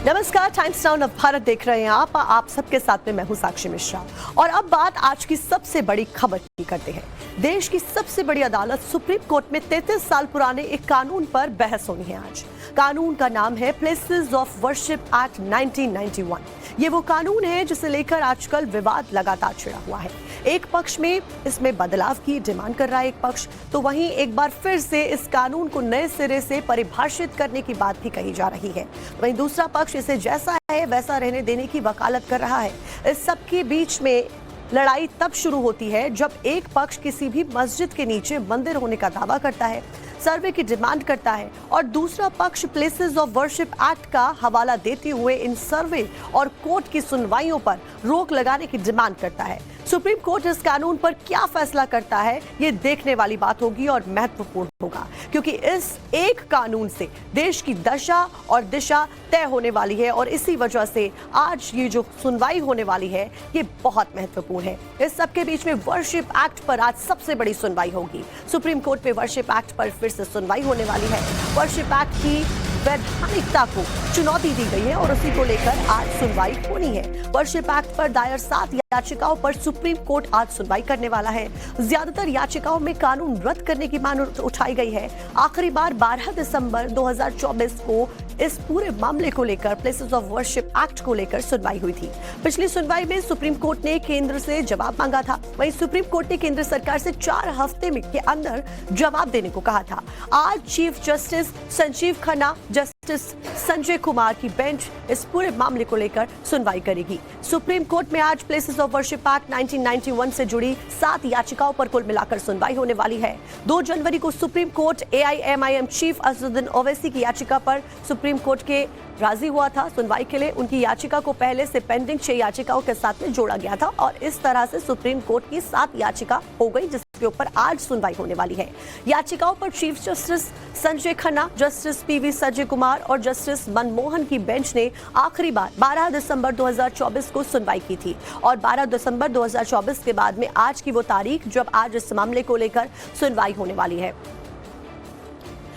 नमस्कार, times now Bharat देख रहे हैं आप सबके साथ में मैं हूं साक्षी मिश्रा। और अब बात आज की सबसे बड़ी खबर की करते हैं। देश की सबसे बड़ी अदालत सुप्रीम कोर्ट में 33 साल पुराने एक कानून पर बहस होनी है आज। कानून का नाम है प्लेसेस ऑफ वर्शिप एक्ट 1991। ये वो कानून है जिसे लेकर आजकल विवाद लगातार छिड़ा हुआ है। एक पक्ष में इसमें बदलाव की डिमांड कर रहा है एक पक्ष, तो वहीं एक बार फिर से इस कानून को नए सिरे से परिभाषित करने की बात भी कही जा रही है। वहीं दूसरा पक्ष इसे जैसा है वैसा रहने देने की वकालत कर रहा है। इस सब के बीच में लड़ाई तब शुरू होती है जब एक पक्ष किसी भी मस्जिद के नीचे मंदिर होने का दावा करता है, सर्वे की डिमांड करता है, और दूसरा पक्ष प्लेसेस ऑफ वर्शिप एक्ट का हवाला देते हुए इन सर्वे और कोर्ट की सुनवाइयों पर रोक लगाने की डिमांड करता है। सुप्रीम कोर्ट इस कानून पर क्या फैसला करता है, ये देखने वाली बात होगी और महत्वपूर्ण होगा, क्योंकि इस एक कानून से देश की दशा और दिशा तय होने वाली है। और इसी वजह से आज ये जो सुनवाई होने वाली है ये बहुत महत्वपूर्ण है। इस सबके बीच में वर्शिप एक्ट पर आज सबसे बड़ी सुनवाई होगी। सुप्रीम कोर्ट में वर्शिप एक्ट पर फिर से सुनवाई होने वाली है। वर्शिप एक्ट की वैधानिकता को चुनौती दी गई है और उसी को लेकर आज सुनवाई होनी है। वर्शिप एक्ट पर दायर 7 याचिकाओं पर सुप्रीम कोर्ट आज सुनवाई करने वाला है। ज्यादातर याचिकाओं में कानून रद्द करने की मांग उठाई गई है। आखिरी बार 12 दिसंबर 2024 को इस पूरे मामले को लेकर प्लेसेस ऑफ वर्शिप एक्ट को लेकर सुनवाई हुई थी। पिछली सुनवाई में सुप्रीम कोर्ट ने केंद्र से जवाब मांगा था। वहीं सुप्रीम कोर्ट ने केंद्र सरकार से 4 हफ्ते के अंदर जवाब देने को कहा था। आज chief justice Sanjeev Khanna, justice Sanjay Kumar की बेंच इस पूरे मामले को लेकर सुनवाई करेगी। सुप्रीम कोर्ट में आज प्लेसेस ऑफ वर्शिप एक्ट 1991 से जुड़ी 7 याचिकाओं पर कुल मिलाकर सुनवाई होने वाली है। 2 जनवरी को supreme court AIMIM chief Asaduddin Owaisi की याचिका पर सुप्रीम कोर्ट के राजी हुआ था। सुनवाई के लिए उनकी याचिका को पहले से पेंडिंग 6 याचिकाओं के साथ में जोड़ा गया था और इस तरह से सुप्रीम कोर्ट की 7 याचिका हो गई, जिसके ऊपर आज सुनवाई होने वाली है। याचिकाओं पर chief justice Sanjay Khanna, justice PV Sanjay Kumar और जस्टिस मनमोहन की बेंच ने आखिरी बार 12 दिसंबर 2024 को सुनवाई की थी और 12 दिसंबर 2024 के बाद में आज की वो तारीख जब आज इस मामले को लेकर सुनवाई होने वाली है।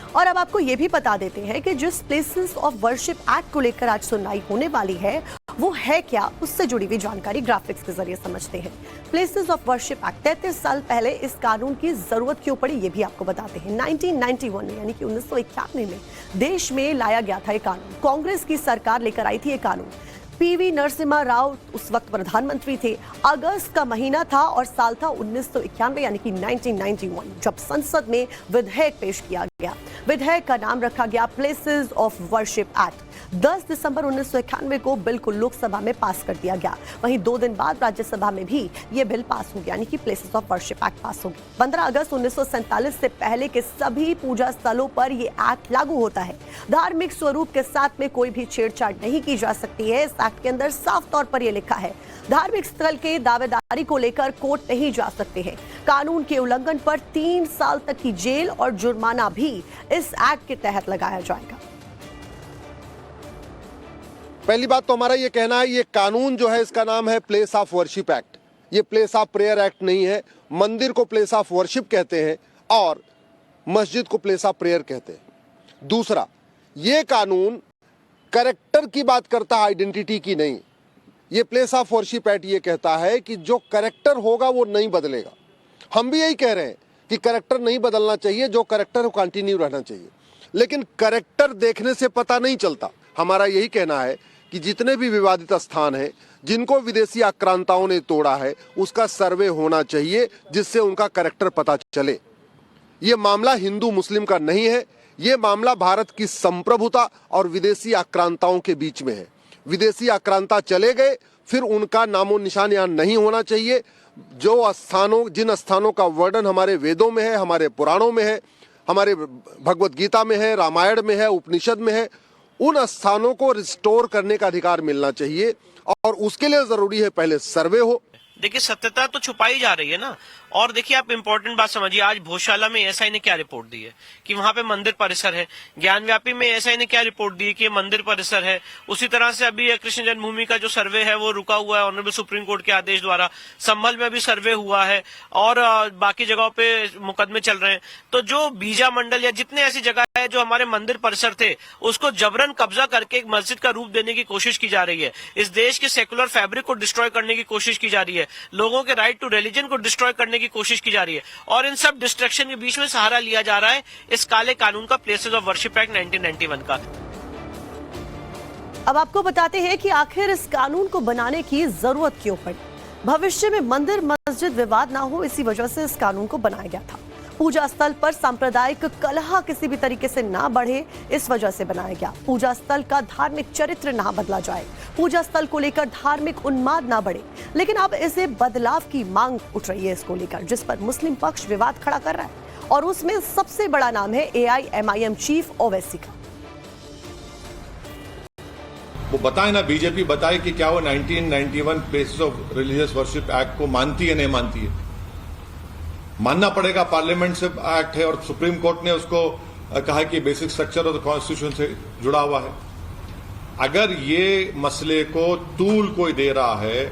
और अब आपको ये भी बता देते हैं कि जिस प्लेसेस ऑफ वर्शिप एक्ट को लेकर आज सुनवाई होने वाली है वो है क्या, उससे जुड़ी हुई जानकारी ग्राफिक्स के जरिए समझते हैं। प्लेसेस ऑफ वर्शिप एक्ट 33 साल पहले इस कानून की जरूरत क्यों पड़ी ये भी आपको बताते हैं। 1991 में यानी कि 1991 में देश में लाया गया था ये कानून। कांग्रेस की सरकार लेकर आई थी ये कानून। PV नरसिम्हा राव उस वक्त प्रधानमंत्री थे। अगस्त का महीना था और साल था 1991 यानी कि 1991 जब संसद में विधेयक पेश किया गया। विधेयक का नाम रखा गया प्लेसेस ऑफ वर्शिप एक्ट। 10 दिसंबर 1991 को बिल को लोकसभा में पास कर दिया गया। वहीं 2 दिन बाद राज्यसभा में भी ये बिल पास हो गया यानी कि प्लेसेस ऑफ वर्शिप एक्ट पास हो गया। 15 अगस्त 1947 से पहले के सभी पूजा स्थलों पर ये एक्ट लागू होता है। धार्मिक स्वरूप के साथ में कोई भी छेड़छाड़ नहीं की जा सकती है। इस एक्ट के अंदर साफ तौर पर यह लिखा है धार्मिक स्थल के दावेदारी को लेकर कोर्ट नहीं जा सकते हैं। कानून के उल्लंघन पर 3 साल तक की जेल और जुर्माना भी इस एक्ट के तहत लगाया जाएगा। पहली बात तो हमारा ये कहना है, ये कानून जो है इसका नाम है प्लेस ऑफ वर्शिप एक्ट। ये प्लेस ऑफ प्रेयर एक्ट नहीं है। मंदिर को प्लेस ऑफ वर्शिप कहते हैं और मस्जिद को प्लेस ऑफ प्रेयर कहते हैं। दूसरा, ये कानून कैरेक्टर की बात करता है, आइडेंटिटी की नहीं। ये प्लेस ऑफ वर्शिप एक्ट ये कहता है कि जो कैरेक्टर होगा वो नहीं बदलेगा। हम भी यही कह रहे हैं कि कैरेक्टर नहीं बदलना चाहिए, जो कैरेक्टर है कंटिन्यू रहना चाहिए। लेकिन कैरेक्टर देखने से पता नहीं चलता। हमारा यही कहना है कि जितने भी विवादित स्थान हैं जिनको विदेशी आक्रांताओं ने तोड़ा है उसका सर्वे होना चाहिए, जिससे उनका कैरेक्टर पता चले। ये मामला हिंदू मुस्लिम का नहीं है। ये मामला भारत की संप्रभुता और विदेशी आक्रांताओं के बीच में है। विदेशी आक्रांता चले गए, फिर उनका नामो निशान यहाँ नहीं होना चाहिए। जिन स्थानों का वर्णन हमारे वेदों में है, हमारे पुराणों में है, हमारे भगवत गीता में है, रामायण में है, उपनिषद में है, उन स्थानों को रिस्टोर करने का अधिकार मिलना चाहिए और उसके लिए जरूरी है पहले सर्वे हो। देखिए, सत्यता तो छुपाई जा रही है ना, और देखिए आप इंपॉर्टेंट बात समझिए, आज भोजशाला में एएसआई ने क्या रिपोर्ट दी है कि वहां पे मंदिर परिसर है। ज्ञानव्यापी में एएसआई ने क्या रिपोर्ट दी है कि ये मंदिर परिसर है। उसी तरह से अभी कृष्ण जन्मभूमि का जो सर्वे है वो रुका हुआ है ऑनरेबल सुप्रीम कोर्ट के आदेश द्वारा। संभल में भी सर्वे हुआ है और बाकी जगहों पे मुकदमे चल रहे हैं। तो जो बीजा मंडल या जितने ऐसी जगह है जो हमारे मंदिर परिसर थे उसको जबरन कब्जा करके एक मस्जिद का रूप देने की कोशिश की जा रही है। इस देश के सेकुलर फैब्रिक को डिस्ट्रॉय करने की कोशिश की जा रही है। लोगों के राइट टू रिलीजन को डिस्ट्रॉय करने की कोशिश की जा रही है और इन सब डिस्ट्रक्शन के बीच में सहारा लिया जा रहा है इस काले कानून का, प्लेसेस ऑफ वर्शिप एक्ट 1991 का। अब आपको बताते हैं कि आखिर इस कानून को बनाने की जरूरत क्यों पड़ी। भविष्य में मंदिर मस्जिद विवाद ना हो, इसी वजह से इस कानून को बनाया गया था। पूजा स्थल पर सांप्रदायिक कलह किसी भी तरीके से ना बढ़े, इस वजह से बनाया गया। पूजा स्थल का धार्मिक चरित्र ना बदला जाए, पूजा स्थल को लेकर धार्मिक उन्माद ना बढ़े। लेकिन अब इसे बदलाव की मांग उठ रही है इसको लेकर, जिस पर मुस्लिम पक्ष विवाद खड़ा कर रहा है और उसमें सबसे बड़ा नाम है AIMIM चीफ ओवैसी का। वो बताए ना, बीजेपी बताए कि क्या वो 1991 places of religious worship act को मानती है नहीं मानती है। मानना पड़ेगा, पार्लियामेंट से एक्ट है और सुप्रीम कोर्ट ने उसको कहा कि basic structure of the constitution से जुड़ा हुआ है। अगर ये मसले को तूल कोई दे रहा है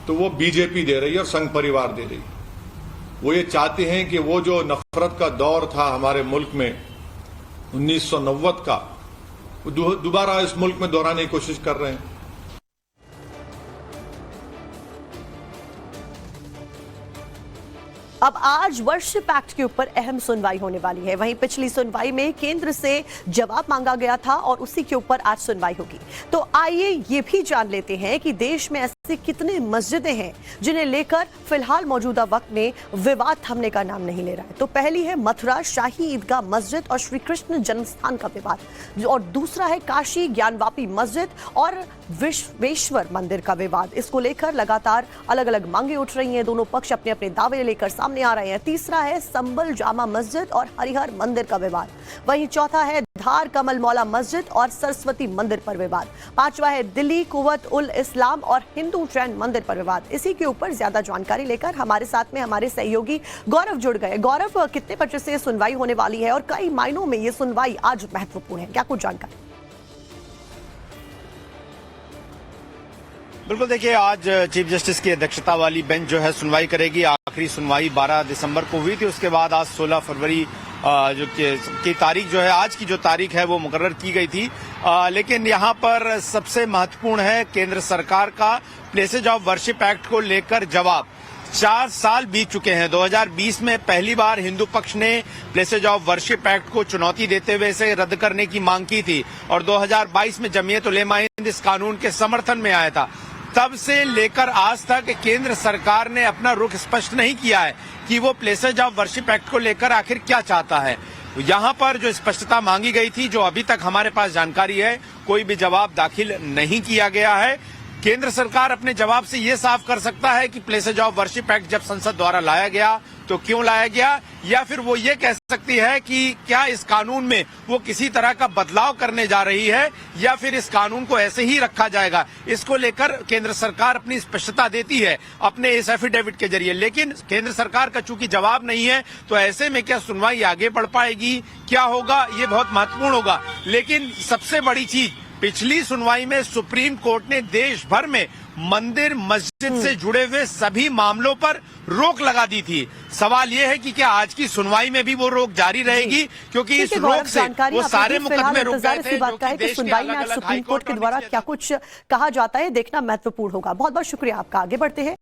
तो वो बीजेपी दे रही है और संघ परिवार दे रही है। वो ये चाहते हैं कि वो जो नफरत का दौर था हमारे मुल्क में 1990 का, वो दोबारा इस मुल्क में दोहराने की कोशिश कर रहे हैं। अब आज वर्शिप एक्ट के ऊपर अहम सुनवाई होने वाली है। वहीं पिछली सुनवाई में केंद्र से जवाब मांगा गया था और उसी के ऊपर आज सुनवाई होगी। तो आइए ये भी जान लेते हैं कि देश में ऐसे कितने मस्जिदें हैं जिन्हें लेकर फिलहाल मौजूदा वक्त में विवाद थमने का नाम नहीं ले रहा है। तो पहली है मथुरा शाही ईदगाह मस्जिद और श्री कृष्ण जन्मस्थान का विवाद, और दूसरा है काशी ज्ञानवापी मस्जिद और विश्वेश्वर मंदिर का विवाद। इसको लेकर लगातार अलग अलग मांगे उठ रही हैं, दोनों पक्ष अपने अपने दावे लेकर सामने आ रहे हैं। तीसरा है संबल जामा मस्जिद और हरिहर मंदिर का विवाद। वहीं चौथा है धार कमल मौला मस्जिद और सरस्वती मंदिर पर विवाद। पांचवा है दिल्ली कुवत उल इस्लाम और हिंदू जैन मंदिर पर विवाद। इसी के ऊपर ज्यादा जानकारी लेकर हमारे साथ में हमारे सहयोगी गौरव जुड़ गए। गौरव, कितने बजे से सुनवाई होने वाली है और कई मायनों में ये सुनवाई आज महत्वपूर्ण है, क्या कुछ जानकारी? बिल्कुल, देखिए आज चीफ जस्टिस की अध्यक्षता वाली बेंच जो है सुनवाई करेगी। आखिरी सुनवाई 12 दिसंबर को हुई थी, उसके बाद आज 16 फरवरी जो की तारीख जो है, आज की जो तारीख है वो मुकर्रर की गई थी। लेकिन यहाँ पर सबसे महत्वपूर्ण है केंद्र सरकार का प्लेसेज ऑफ वर्शिप एक्ट को लेकर जवाब। 4 साल बीत चुके हैं। 2020 में पहली बार हिंदू पक्ष ने प्लेसेज ऑफ वर्शिप एक्ट को चुनौती देते हुए इसे रद्द करने की मांग की थी और 2022 में जमीयत उलेमा हिंद इस कानून के समर्थन में आया था। तब से लेकर आज तक केंद्र सरकार ने अपना रुख स्पष्ट नहीं किया है कि वो प्लेसेज ऑफ वर्शिप एक्ट को लेकर आखिर क्या चाहता है। यहाँ पर जो स्पष्टता मांगी गई थी, जो अभी तक हमारे पास जानकारी है, कोई भी जवाब दाखिल नहीं किया गया है। केंद्र सरकार अपने जवाब से ये साफ कर सकता है कि प्लेसेज ऑफ वर्शिप एक्ट जब संसद द्वारा लाया गया तो क्यों लाया गया, या फिर वो ये कह सकती है कि क्या इस कानून में वो किसी तरह का बदलाव करने जा रही है या फिर इस कानून को ऐसे ही रखा जाएगा। इसको लेकर केंद्र सरकार अपनी स्पष्टता देती है अपने इस एफिडेविट के जरिए। लेकिन केंद्र सरकार का चूंकि जवाब नहीं है तो ऐसे में क्या सुनवाई आगे बढ़ पाएगी, क्या होगा, ये बहुत महत्वपूर्ण होगा। लेकिन सबसे बड़ी चीज, पिछली सुनवाई में सुप्रीम कोर्ट ने देश भर में मंदिर मस्जिद से जुड़े हुए सभी मामलों पर रोक लगा दी थी। सवाल यह है कि क्या आज की सुनवाई में भी वो रोक जारी रहेगी, क्योंकि इस रोक से वो सारे मुकदमे रुक गए थे जो कि देश के अलग-अलग सुप्रीम कोर्ट के द्वारा क्या कुछ कहा जाता है, देखना महत्वपूर्ण होगा। बहुत बहुत शुक्रिया आपका। आगे बढ़ते हैं।